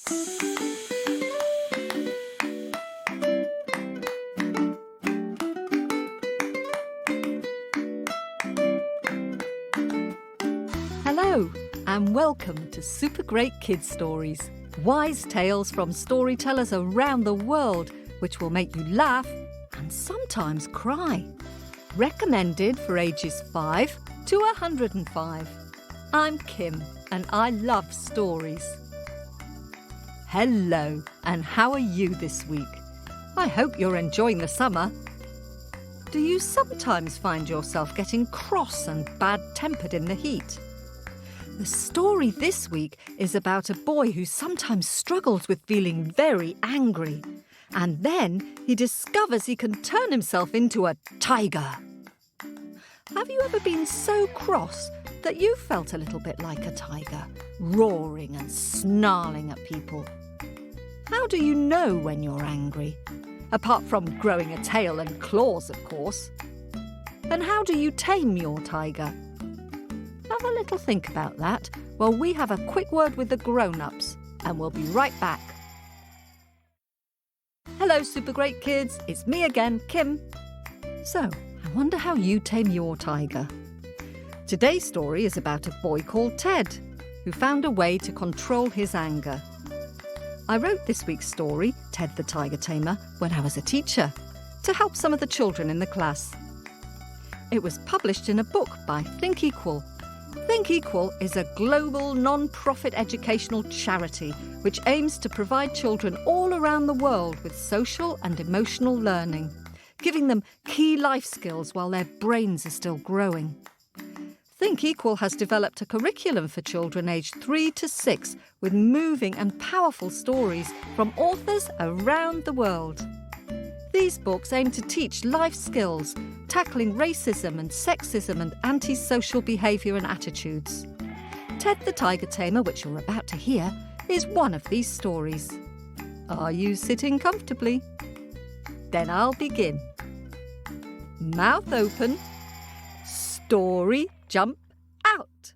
Hello, and welcome to Super Great Kids Stories, wise tales from storytellers around the world, which will make you laugh and sometimes cry. Recommended for ages 5 to 105. I'm Kim, and I love stories. Hello, and how are you this week? I hope you're enjoying the summer. Do you sometimes find yourself getting cross and bad-tempered in the heat? The story this week is about a boy who sometimes struggles with feeling very angry. And then he discovers he can turn himself into a tiger. Have you ever been so cross that you felt a little bit like a tiger, roaring and snarling at people? How do you know when you're angry? Apart from growing a tail and claws, of course. And how do you tame your tiger? Have a little think about that while we have a quick word with the grown-ups, and we'll be right back. Hello, Super Great Kids. It's me again, Kim. So, I wonder how you tame your tiger. Today's story is about a boy called Ted, who found a way to control his anger. I wrote this week's story, Ted the Tiger Tamer, when I was a teacher, to help some of the children in the class. It was published in a book by Think Equal. Think Equal is a global non-profit educational charity which aims to provide children all around the world with social and emotional learning, giving them key life skills while their brains are still growing. Think Equal has developed a curriculum for children aged 3 to 6 with moving and powerful stories from authors around the world. These books aim to teach life skills, tackling racism and sexism and antisocial behaviour and attitudes. Ted the Tiger Tamer, which you're about to hear, is one of these stories. Are you sitting comfortably? Then I'll begin. Mouth open. Story jump out.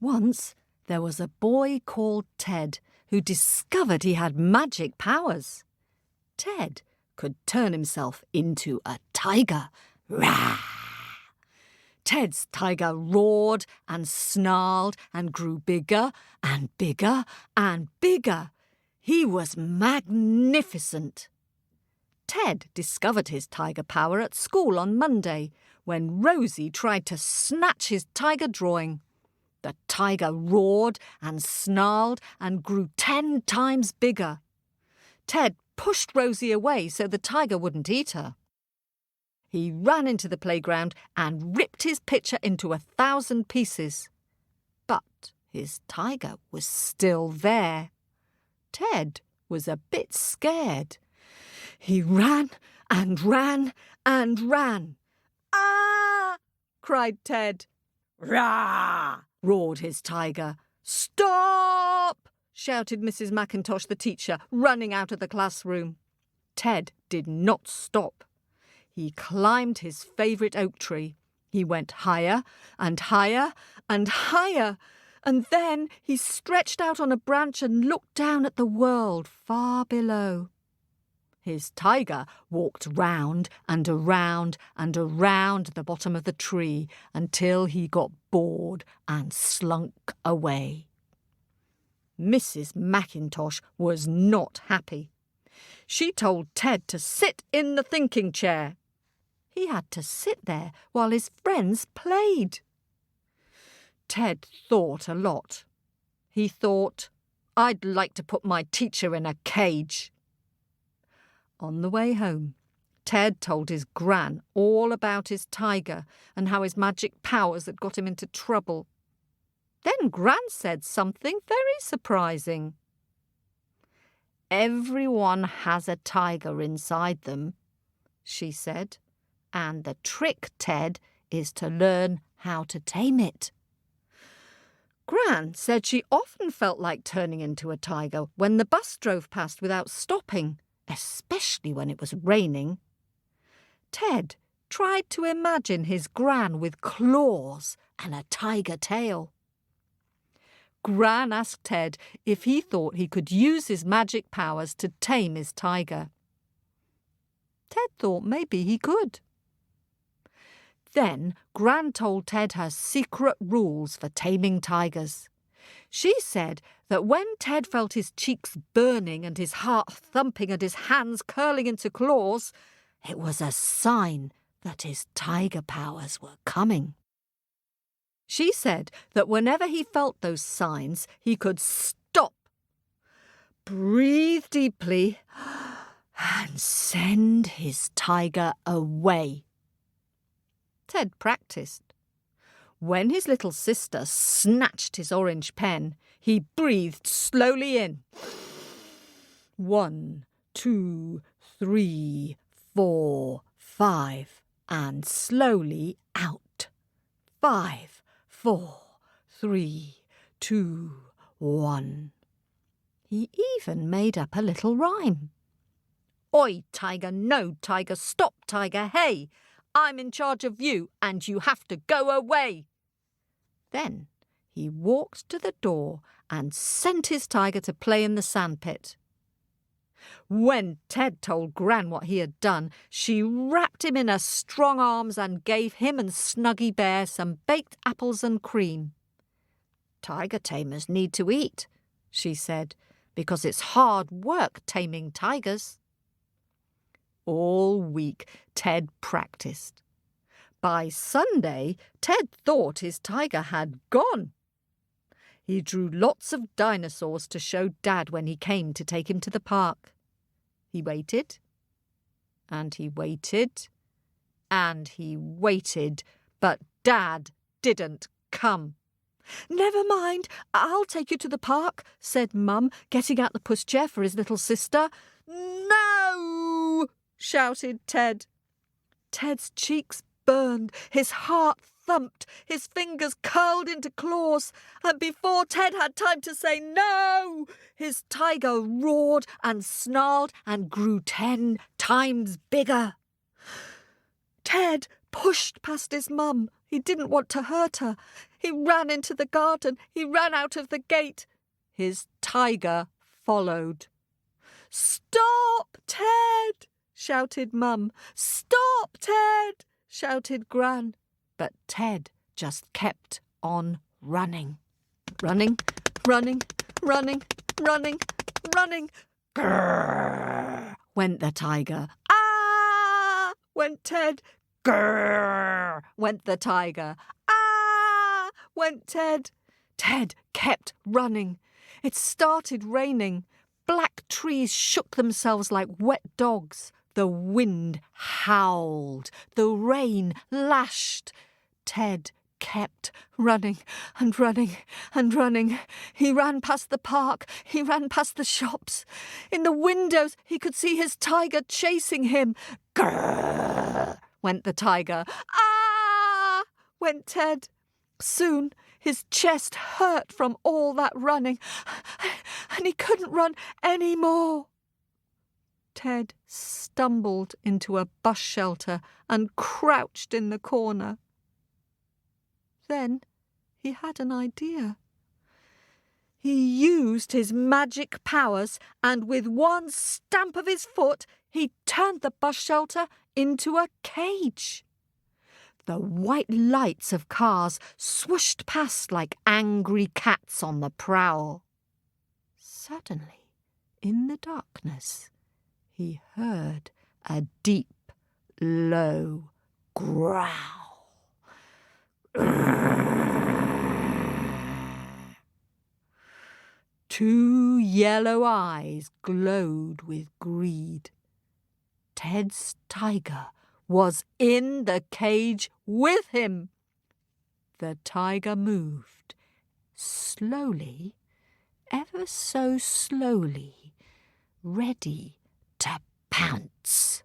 Once there was a boy called Ted who discovered he had magic powers. Ted could turn himself into a tiger. Rah! Ted's tiger roared and snarled and grew bigger and bigger and bigger. He was magnificent. Ted discovered his tiger power at school on Monday when Rosie tried to snatch his tiger drawing. The tiger roared and snarled and grew 10 times bigger. Ted pushed Rosie away so the tiger wouldn't eat her. He ran into the playground and ripped his picture into 1,000 pieces. But his tiger was still there. Ted was a bit scared. He ran and ran and ran. "Ah!" cried Ted. "Rah!" roared his tiger. "Stop!" shouted Mrs. McIntosh, the teacher, running out of the classroom. Ted did not stop. He climbed his favourite oak tree. He went higher and higher and higher, and then he stretched out on a branch and looked down at the world far below. His tiger walked round and around and around the bottom of the tree until he got bored and slunk away. Mrs. McIntosh was not happy. She told Ted to sit in the thinking chair. He had to sit there while his friends played. Ted thought a lot. He thought, "I'd like to put my teacher in a cage." On the way home, Ted told his gran all about his tiger and how his magic powers had got him into trouble. Then Gran said something very surprising. "Everyone has a tiger inside them," she said, "and the trick, Ted, is to learn how to tame it." Gran said she often felt like turning into a tiger when the bus drove past without stopping, especially when it was raining. Ted tried to imagine his Gran with claws and a tiger tail. Gran asked Ted if he thought he could use his magic powers to tame his tiger. Ted thought maybe he could. Then Gran told Ted her secret rules for taming tigers. She said that when Ted felt his cheeks burning and his heart thumping and his hands curling into claws, it was a sign that his tiger powers were coming. She said that whenever he felt those signs, he could stop, breathe deeply, and send his tiger away. Ted practiced. When his little sister snatched his orange pen, he breathed slowly in. 1, 2, 3, 4, 5, and slowly out. 5, 4, 3, 2, 1. He even made up a little rhyme. Oi, tiger, no, tiger, stop, tiger, hey! I'm in charge of you, and you have to go away. Then he walked to the door and sent his tiger to play in the sandpit. When Ted told Gran what he had done, she wrapped him in her strong arms and gave him and Snuggy Bear some baked apples and cream. Tiger tamers need to eat, she said, because it's hard work taming tigers. All week, Ted practiced. By Sunday, Ted thought his tiger had gone. He drew lots of dinosaurs to show Dad when he came to take him to the park. He waited, and he waited, and he waited, but Dad didn't come. "Never mind, I'll take you to the park," said Mum, getting out the pushchair for his little sister. "No!" shouted Ted. Ted's cheeks burned, his heart thumped, his fingers curled into claws, and before Ted had time to say no, his tiger roared and snarled and grew 10 times bigger. Ted pushed past his mum. He didn't want to hurt her. He ran into the garden. He ran out of the gate. His tiger followed. "Stop, Ted!" shouted Mum. "Stop, Ted!" shouted Gran. But Ted just kept on running. Running, running, running, running, running. Grrr, went the tiger. Ah, went Ted. Grrr, went the tiger. Ah, went Ted. Ted kept running. It started raining. Black trees shook themselves like wet dogs. The wind howled. The rain lashed. Ted kept running and running and running. He ran past the park. He ran past the shops. In the windows, he could see his tiger chasing him. Grrr, went the tiger. Ah, went Ted. Soon, his chest hurt from all that running, and he couldn't run any more. Ted stumbled into a bus shelter and crouched in the corner. Then he had an idea. He used his magic powers, and with one stamp of his foot, he turned the bus shelter into a cage. The white lights of cars swooshed past like angry cats on the prowl. Suddenly, in the darkness, he heard a deep, low growl. Two yellow eyes glowed with greed. Ted's tiger was in the cage with him. The tiger moved, slowly, ever so slowly, ready to pounce.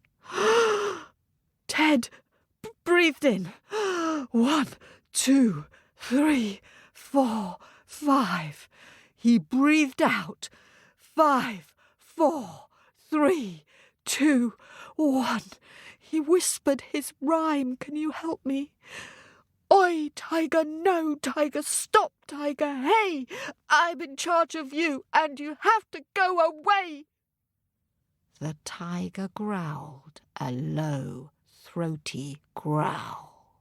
Ted breathed in. 1, 2, 3, 4, 5. He breathed out. 5, 4, 3, 2, 1. He whispered his rhyme. Can you help me? Oi, Tiger, no, Tiger, stop, Tiger, hey! I'm in charge of you, and you have to go away! The tiger growled a low, throaty growl.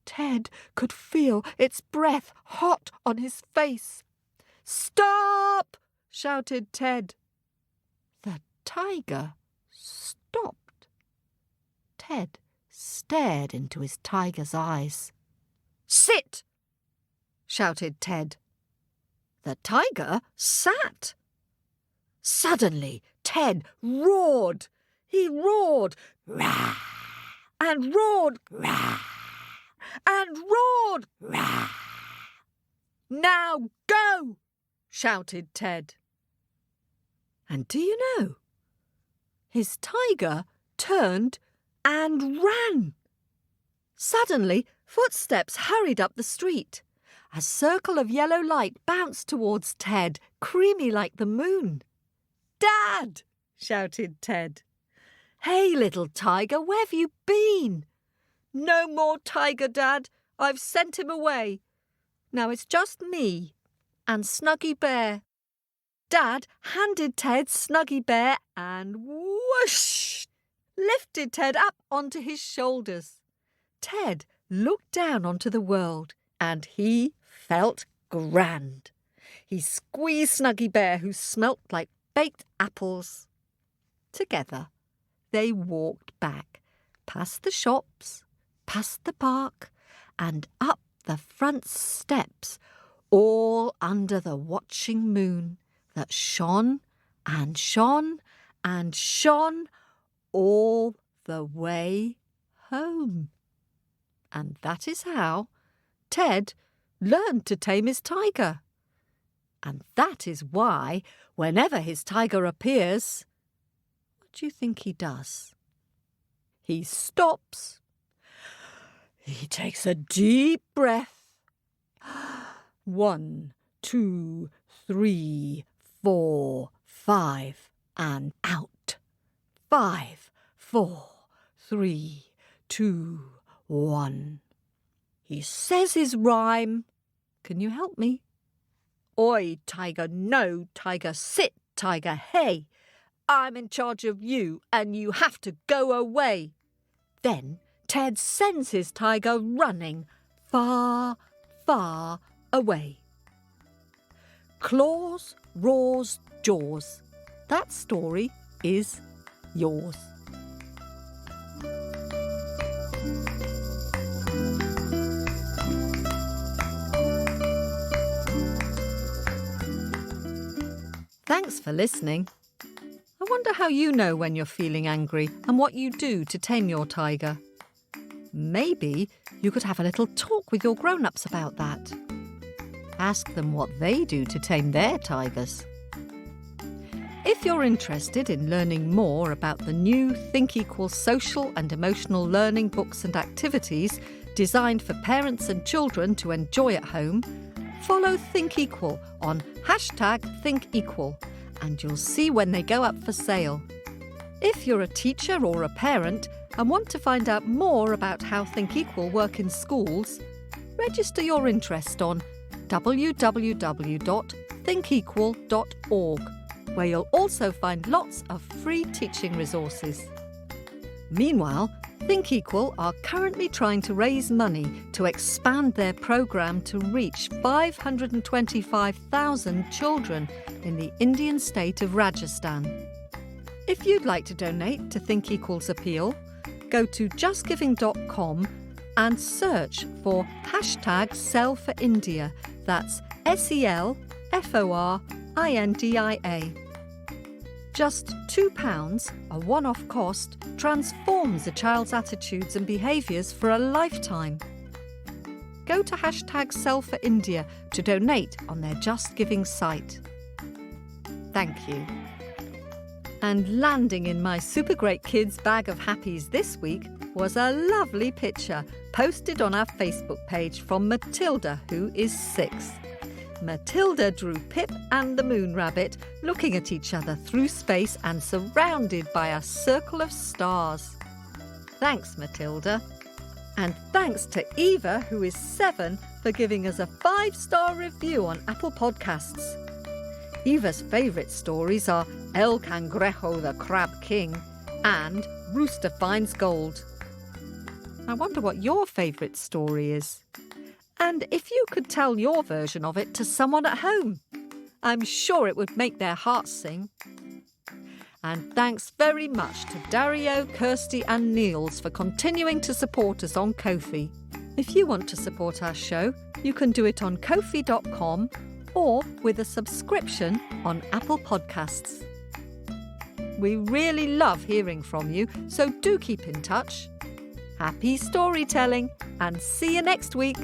Ted could feel its breath hot on his face. "Stop!" shouted Ted. The tiger stopped. Ted stared into his tiger's eyes. "Sit!" shouted Ted. The tiger sat. Suddenly, Ted roared. He roared, "Rah!" and roared, "Rah!" and roared, "Rah!" "Now go!" shouted Ted. And do you know? His tiger turned and ran. Suddenly, footsteps hurried up the street. A circle of yellow light bounced towards Ted, creamy like the moon. "Dad!" shouted Ted. "Hey, little tiger, where've you been?" "No more tiger, Dad. I've sent him away. Now it's just me and Snuggy Bear." Dad handed Ted Snuggy Bear and whoosh! Lifted Ted up onto his shoulders. Ted looked down onto the world and he felt grand. He squeezed Snuggy Bear, who smelt like baked apples. Together, they walked back, past the shops, past the park, and up the front steps, all under the watching moon that shone and shone and shone all the way home. And that is how Ted learned to tame his tiger. And that is why, whenever his tiger appears, what do you think he does? He stops. He takes a deep breath. 1, 2, 3, 4, 5, and out. 5, 4, 3, 2, 1. He says his rhyme. Can you help me? Oi, tiger, no, tiger, sit, tiger, hey! I'm in charge of you, and you have to go away. Then Ted sends his tiger running far, far away. Claws, roars, jaws. That story is yours. Thanks for listening. I wonder how you know when you're feeling angry and what you do to tame your tiger. Maybe you could have a little talk with your grown-ups about that. Ask them what they do to tame their tigers. If you're interested in learning more about the new Think Equal social and emotional learning books and activities designed for parents and children to enjoy at home, follow Think Equal on #ThinkEqual and you'll see when they go up for sale. If you're a teacher or a parent and want to find out more about how Think Equal work in schools, register your interest on www.thinkequal.org, where you'll also find lots of free teaching resources. Meanwhile, Think Equal are currently trying to raise money to expand their programme to reach 525,000 children in the Indian state of Rajasthan. If you'd like to donate to Think Equal's appeal, go to justgiving.com and search for #SellForIndia. That's SELFORINDIA. Just £2, a one-off cost, transforms a child's attitudes and behaviours for a lifetime. Go to #SellForIndia to donate on their Just Giving site. Thank you. And landing in my Super Great Kids bag of happies this week was a lovely picture posted on our Facebook page from Matilda, who is 6. Matilda drew Pip and the Moon Rabbit looking at each other through space and surrounded by a circle of stars. Thanks, Matilda. And thanks to Eva, who is 7, for giving us a 5-star review on Apple Podcasts. Eva's favourite stories are El Cangrejo the Crab King and Rooster Finds Gold. I wonder what your favourite story is. And if you could tell your version of it to someone at home, I'm sure it would make their hearts sing. And thanks very much to Dario, Kirsty and Niels for continuing to support us on Ko-fi. If you want to support our show, you can do it on ko-fi.com or with a subscription on Apple Podcasts. We really love hearing from you, so do keep in touch. Happy storytelling and see you next week.